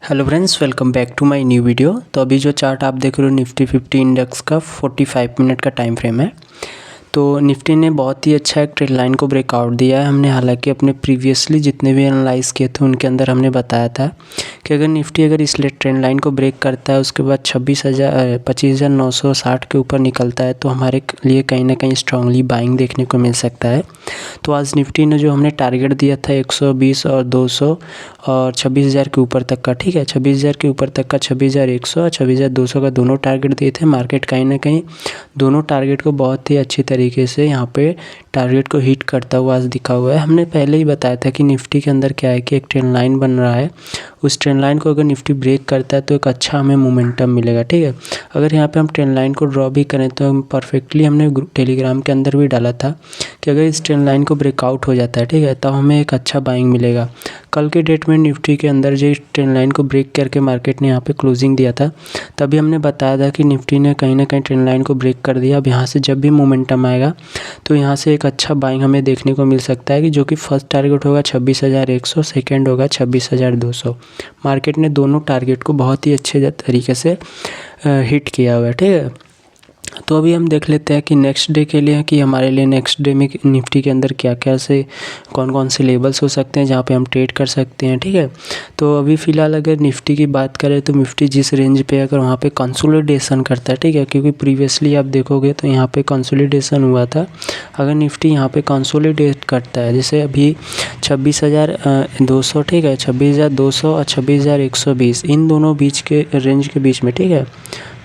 Hello friends, welcome back to my new video. तो अभी जो चार्ट आप देख रहे हो निफ्टी 50 इंडेक्स का 45 मिनट का टाइम फ्रेम है। तो निफ्टी ने बहुत ही अच्छा एक ट्रेंड लाइन को ब्रेकआउट दिया है। हमने हालांकि अपने प्रीवियसली जितने भी एनालाइज किए थे उनके अंदर हमने बताया था कि अगर निफ्टी इस ट्रेंड लाइन को ब्रेक करता है, उसके बाद 25,960 के ऊपर निकलता है, तो हमारे लिए कहीं ना कहीं स्ट्रांगली बाइंग देखने को मिल सकता है। तो आज निफ्टी ने जो हमने टारगेट दिया था 120 और 200 और 26,000 के ऊपर तक का, ठीक है, 26,000 के ऊपर तक का 26,100 और 26,200 का दोनों टारगेट दिए थे। मार्केट कहीं ना कहीं दोनों टारगेट को बहुत ही अच्छी तरीके से यहाँ पे टारगेट को हिट करता हुआ आज दिखा हुआ है। हमने पहले ही बताया था कि निफ्टी के अंदर क्या है कि एक ट्रेंड लाइन बन रहा है। उस ट्रेंड लाइन को अगर निफ्टी ब्रेक करता है तो एक अच्छा हमें मोमेंटम मिलेगा, ठीक है। अगर यहाँ पे हम ट्रेंड लाइन को ड्रॉ भी करें तो हम परफेक्टली हमने टेलीग्राम के अंदर भी डाला था कि अगर इस ट्रेंड लाइन को ब्रेकआउट हो जाता है, ठीक है, तब हमें एक अच्छा बाइंग मिलेगा। कल के डेट में निफ्टी के अंदर जो ट्रेंड लाइन को ब्रेक करके मार्केट ने यहाँ पे क्लोजिंग दिया था, तभी हमने बताया था कि निफ्टी ने कहीं ना कहीं ट्रेंड लाइन को ब्रेक कर दिया। अब यहाँ से जब भी मोमेंटम आएगा तो यहाँ से एक अच्छा बाइंग हमें देखने को मिल सकता है कि जो कि फर्स्ट टारगेट होगा 26,100, सेकेंड होगा 26,200। मार्केट ने दोनों टारगेट को बहुत ही अच्छे तरीके से हिट किया हुआ है, ठीक है। तो अभी हम देख लेते हैं कि नेक्स्ट डे के लिए कि हमारे लिए नेक्स्ट डे में निफ्टी के अंदर क्या क्या से कौन कौन से लेवल्स हो सकते हैं जहाँ पे हम ट्रेड कर सकते हैं, ठीक है। तो अभी फ़िलहाल अगर निफ्टी की बात करें तो निफ्टी जिस रेंज पे अगर वहाँ पे कंसोलिडेशन करता है, ठीक है, क्योंकि प्रीवियसली आप देखोगे तो यहाँ पे कंसोलिडेशन हुआ था। अगर निफ्टी यहाँ पे कंसोलिडेट करता है, जैसे अभी 26,200, ठीक है, 26,200 और 26,120 इन दोनों बीच के रेंज के बीच में, ठीक है,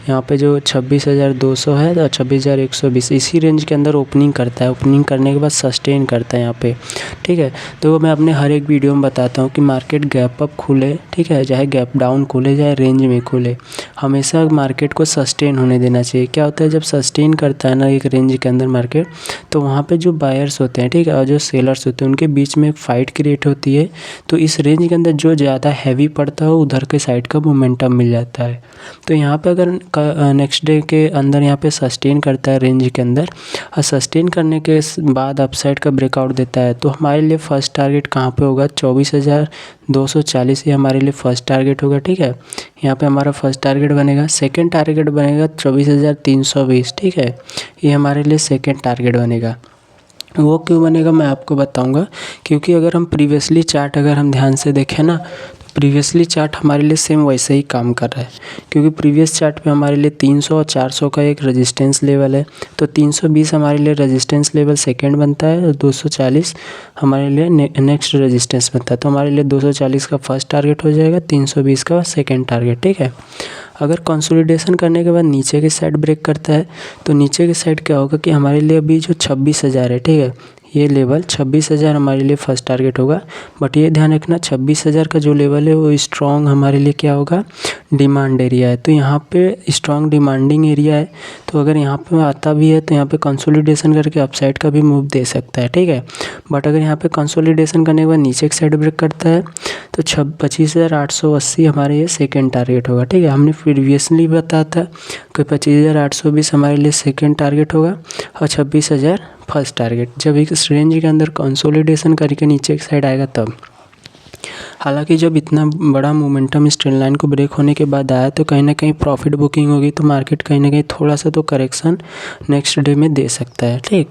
यहाँ पे जो 26,200 है और 26,120 इसी रेंज के अंदर ओपनिंग करता है। ओपनिंग करने के बाद सस्टेन करता है यहाँ पे, ठीक है। तो मैं अपने हर एक वीडियो में बताता हूँ कि मार्केट गैप अप खुले, ठीक है, चाहे गैप डाउन खुले, चाहे रेंज में खुले, हमेशा मार्केट को सस्टेन होने देना चाहिए। क्या होता है जब सस्टेन करता है ना एक रेंज के अंदर मार्केट, तो वहाँ पर जो बायर्स होते हैं, ठीक है, और जो सेलर्स होते हैं उनके बीच में एक फ़ाइट क्रिएट होती है। तो इस रेंज के अंदर जो ज़्यादा हैवी पड़ता है उधर के साइड का मोमेंटम मिल जाता है। तो यहाँ पे अगर नेक्स्ट डे के अंदर यहाँ पे सस्टेन करता है रेंज के अंदर और सस्टेन करने के बाद अपसाइड का ब्रेकआउट देता है, तो हमारे लिए फ़र्स्ट टारगेट कहाँ पे होगा 24,240 ये हमारे लिए फ़र्स्ट टारगेट होगा, ठीक है। यहाँ पे हमारा फर्स्ट टारगेट बनेगा। सेकंड टारगेट बनेगा 24,320, ठीक है, ये हमारे लिए सेकंड टारगेट बनेगा। वो क्यों बनेगा मैं आपको बताऊंगा, क्योंकि अगर हम प्रीवियसली चार्ट अगर हम ध्यान से देखें ना, तो प्रीवियसली चार्ट हमारे लिए सेम वैसे ही काम कर रहा है। क्योंकि प्रीवियस चार्ट पे हमारे लिए 300 और 400 का एक रेजिस्टेंस लेवल है, तो 320 हमारे लिए रेजिस्टेंस लेवल सेकंड बनता है और 240 हमारे लिए नेक्स्ट रेजिस्टेंस बनता है। तो हमारे लिए 240 का फर्स्ट टारगेट हो जाएगा, 320 का सेकेंड टारगेट, ठीक है। अगर कंसोलिडेशन करने के बाद नीचे की साइड ब्रेक करता है तो नीचे की साइड क्या होगा कि हमारे लिए अभी जो 26,000 है, ठीक है, ये लेवल 26,000 हमारे लिए फर्स्ट टारगेट होगा। बट ये ध्यान रखना 26,000 का जो लेवल है वो स्ट्रॉन्ग हमारे लिए क्या होगा, डिमांड एरिया है। तो यहाँ पे स्ट्रॉन्ग डिमांडिंग एरिया है, तो अगर यहाँ पे आता भी है तो यहाँ पे कंसोलिडेशन करके अपसाइड का भी मूव दे सकता है, ठीक है। बट अगर यहाँ पे कंसोलिडेशन करने के बाद नीचे की साइड ब्रेक करता है तो 25,880 हमारे ये सेकेंड टारगेट होगा, ठीक है। हमने प्रीवियसली बताया था कि 25,820 हमारे लिए सेकेंड टारगेट होगा और 26,000 फर्स्ट टारगेट। जब इस रेंज के अंदर कंसोलिडेशन करके नीचे की साइड आएगा तब। हालांकि जब इतना बड़ा मोमेंटम इस ट्रेंड लाइन को ब्रेक होने के बाद आया तो कहीं ना कहीं प्रॉफिट बुकिंग होगी, तो मार्केट कहीं ना कहीं थोड़ा सा तो करेक्शन नेक्स्ट डे में दे सकता है, ठीक।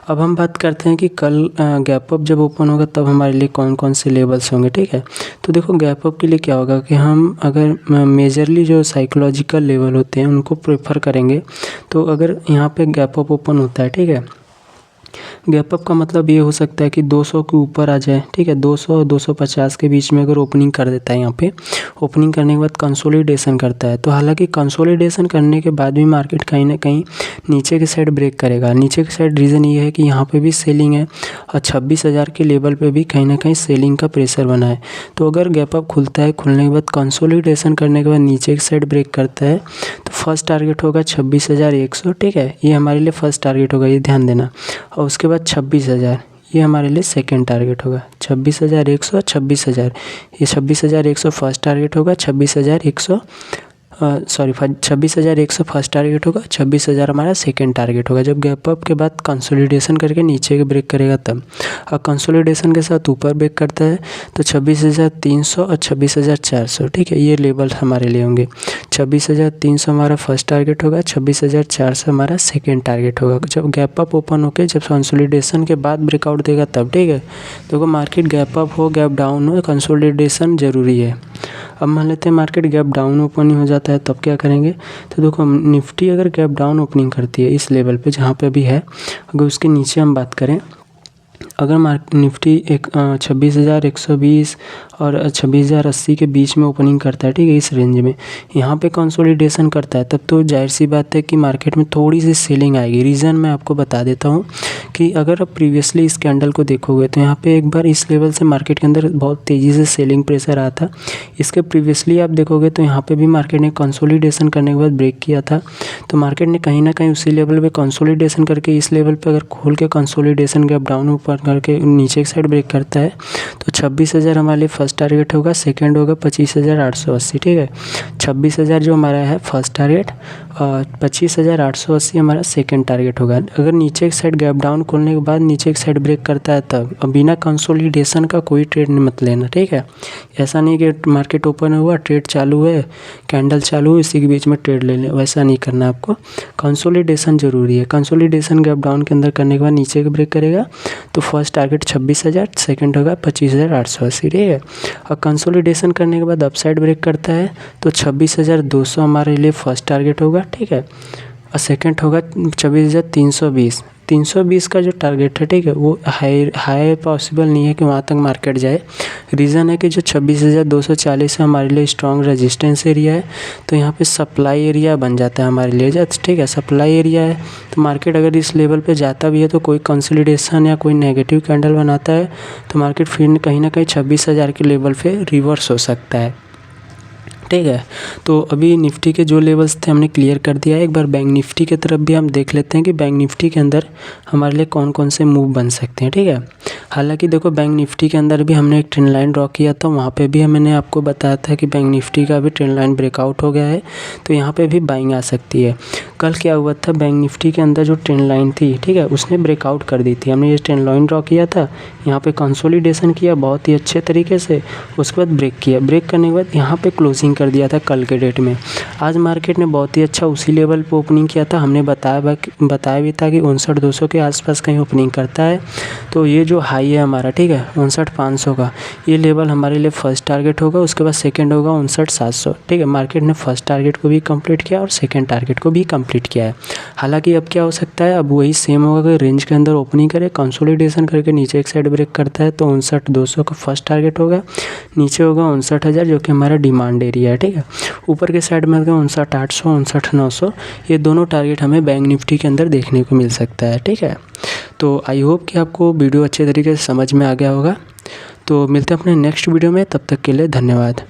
अब हम बात करते हैं कि कल गैप अप जब ओपन होगा तब हमारे लिए कौन कौन से लेवल्स होंगे, ठीक है। तो देखो गैप अप के लिए क्या होगा कि हम अगर मेजरली जो साइकोलॉजिकल लेवल होते हैं उनको प्रेफर करेंगे। तो अगर यहाँ पे गैप अप ओपन होता है, ठीक है, गैप अप का मतलब ये हो सकता है कि 200 के ऊपर आ जाए, ठीक है, 200 और 250 के बीच में अगर ओपनिंग कर देता है, यहाँ पे ओपनिंग करने के बाद कंसोलिडेशन करता है। तो हालांकि कंसोलिडेशन करने के बाद भी मार्केट कहीं ना कहीं नीचे की साइड ब्रेक करेगा। नीचे की साइड रीज़न ये है कि यहाँ पे भी सेलिंग है और 26,000 के लेवल पे भी कहीं ना कहीं सेलिंग का प्रेशर बना है। तो अगर गैप अप खुलता है, खुलने के बाद कंसोलिडेशन करने के बाद नीचे की साइड ब्रेक करता है तो फर्स्ट टारगेट होगा 26,100, ठीक है, ये हमारे लिए फर्स्ट टारगेट होगा, ये ध्यान देना। और उसके बाद 26,000 ये हमारे लिए सेकेंड टारगेट होगा। 26,100, 26,000, ये 26,100 फर्स्ट टारगेट होगा, 26,100 सॉरी 26,100 फर्स्ट टारगेट होगा, 26,000 हमारा सेकेंड टारगेट होगा। जब गैप अप के बाद कंसोलिडेशन करके नीचे के ब्रेक करेगा तब। और कंसोलिडेशन के साथ ऊपर ब्रेक करता है तो 26,300 और 26,400, ठीक है, ये लेवल हमारे लिए होंगे। 26,300 हमारा फर्स्ट टारगेट होगा, 26,400 हमारा सेकेंड टारगेट होगा। जब गैप अप ओपन होकर जब कंसोलिडेशन के बाद ब्रेकआउट देगा तब, ठीक है। देखो मार्केट गैप अप हो गैप डाउन हो, कंसोलिडेशन ज़रूरी है। अब मान लेते हैं मार्केट गैप डाउन ओपनिंग हो जाता है, तब क्या करेंगे? तो देखो निफ्टी अगर गैप डाउन ओपनिंग करती है इस लेवल पे जहाँ पे अभी है, अगर उसके नीचे हम बात करें, अगर निफ्टी 26,120 और 26,080 के बीच में ओपनिंग करता है, ठीक है, इस रेंज में यहाँ पे कंसोलिडेशन करता है, तब तो जाहिर सी बात है कि मार्केट में थोड़ी सी सेलिंग आएगी। रीज़न मैं आपको बता देता हूँ कि अगर आप प्रीवियसली इस कैंडल को देखोगे तो यहाँ पे एक बार इस लेवल से मार्केट के अंदर बहुत तेज़ी से सेलिंग प्रेशर आया था। इसके प्रीवियसली आप देखोगे तो यहाँ पर भी मार्केट ने कंसोलिडेशन करने के बाद ब्रेक किया था। तो मार्केट ने कहीं ना कहीं उसी लेवल पर कंसोलिडेशन करके इस लेवल पर अगर खोल के कंसोलिडेशन गैप डाउन ऊपर करके नीचे की साइड ब्रेक करता है तो 26,000 हमारे लिए फर्स्ट टारगेट होगा, सेकंड होगा 25,880, ठीक है। 26,000 जो हमारा है फर्स्ट टारगेट और 25,880 हमारा सेकंड टारगेट होगा। अगर नीचे की साइड गैप डाउन खोलने के बाद नीचे की साइड ब्रेक करता है तब बिना कंसोलिडेशन का कोई ट्रेड मत लेना, ठीक है। ऐसा नहीं कि मार्केट ओपन हुआ, ट्रेड चालू है, कैंडल चालू है, इसी के बीच में ट्रेड ले लें, वैसा नहीं करना आपको। कंसोलिडेशन ज़रूरी है। कंसोलिडेशन गैप डाउन के अंदर करने के बाद नीचे का ब्रेक करेगा तो फर्स्ट टारगेट 26,000, सेकंड होगा 25,880, ठीक है। और कंसोलिडेशन करने के बाद अपसाइड ब्रेक करता है तो 26,200 हमारे लिए फर्स्ट टारगेट होगा, ठीक है। और सेकंड होगा 26,320। 320 का जो टारगेट है, ठीक है, वो हाई पॉसिबल नहीं है कि वहाँ तक मार्केट जाए। रीज़न है कि जो 26,240 है हमारे लिए स्ट्रॉन्ग रेजिस्टेंस एरिया है, तो यहाँ पे सप्लाई एरिया बन जाता है हमारे लिए, ठीक है। सप्लाई एरिया है तो मार्केट अगर इस लेवल पे जाता भी है तो कोई कंसोलिडेशन या कोई नेगेटिव कैंडल बनाता है तो मार्केट फिर कहीं ना कहीं 26,000 के लेवल पे रिवर्स हो सकता है, ठीक है। तो अभी निफ्टी के जो लेवल्स थे हमने क्लियर कर दिया है। एक बार बैंक निफ्टी की तरफ भी हम देख लेते हैं कि बैंक निफ्टी के अंदर हमारे लिए कौन कौन से मूव बन सकते हैं, ठीक है। हालांकि देखो बैंक निफ्टी के अंदर भी हमने एक ट्रेंड लाइन ड्रॉ किया था, वहाँ पे भी मैंने आपको बताया था कि बैंक निफ्टी का भी ट्रेंड लाइन ब्रेकआउट हो गया है, तो यहाँ पे भी बाइंग आ सकती है। कल क्या हुआ था, बैंक निफ्टी के अंदर जो ट्रेंड लाइन थी, ठीक है, उसने ब्रेकआउट कर दी थी। हमने ये ट्रेंड लाइन ड्रॉ किया था, यहाँ पे कंसोलिडेशन किया बहुत ही अच्छे तरीके से, उसके बाद ब्रेक किया। ब्रेक करने के बाद यहाँ पे क्लोजिंग कर दिया था कल के डेट में। आज मार्केट ने बहुत ही अच्छा उसी लेवल पे ओपनिंग किया था। हमने बताया भी था कि 59,200 के आसपास कहीं ओपनिंग करता है तो ये जो हाई है हमारा, ठीक है, 59,500 का, ये लेवल हमारे लिए फर्स्ट टारगेट होगा। उसके बाद सेकंड होगा 59,700, ठीक है। मार्केट ने फर्स्ट टारगेट को भी कंप्लीट किया और सेकंड टारगेट को भी कंप्लीट किया है। हालांकि अब क्या हो सकता है, अब वही सेम होगा कि रेंज के अंदर ओपनिंग करे, कंसोलिडेशन करके नीचे एक साइड ब्रेक करता है तो 59,200 का फर्स्ट टारगेट होगा, नीचे होगा 59,000 जो कि हमारा डिमांड एरिया है, ठीक है। ऊपर के साइड में 59,800, 59,900, ये दोनों टारगेट हमें बैंक निफ्टी के अंदर देखने को मिल सकता है, ठीक है। तो आई होप कि आपको वीडियो अच्छे तरीके से समझ में आ गया होगा। तो मिलते हैं अपने नेक्स्ट वीडियो में, तब तक के लिए धन्यवाद।